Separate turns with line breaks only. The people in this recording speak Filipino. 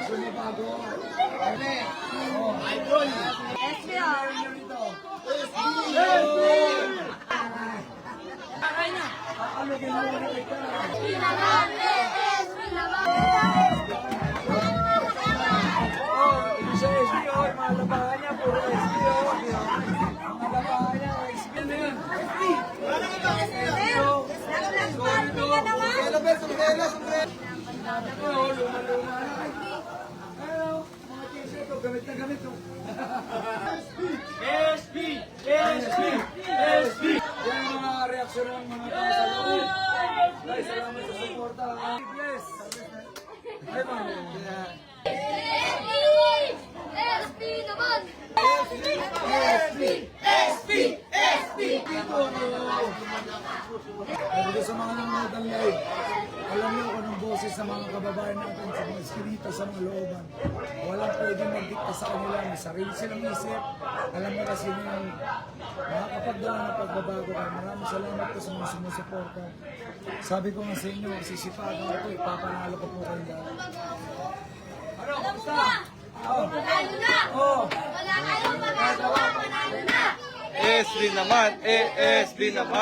Sumibago. Idol.
SPR.
Ano ginawa na kita? Ito sa SPO, mga labahan niya, puro SPO. Mga labahan niya, SPO na yun. Luma-luma na. Ayaw, mga t-shirt ko, gamit na gamit ko. SB! SB! SB! Yan ang mga reaksyon ng mga tao sa loob. Ay, salamat sa suporta. Bless! Ay, mga
SB naman!
SB! SB! SB! Pero sa mga nanonood ng live, alam niyo kung anong boses sa mga kababayan natin sa mga eskinita, sa mga looban. Walang pwedeng magdikta sa kanila. May sarili silang isip. Alam mo kasi yung makakapagdala ng pagbabago. Maraming salamat po sa mga sumusuporta. Sabi ko nga sa inyo, sisipagan ko ito, ipapanalo ko po kayo lahat. Ano, kamusta?
Panalo na! Wala kayong magagawa, panalo na!
SB naman, SB naman.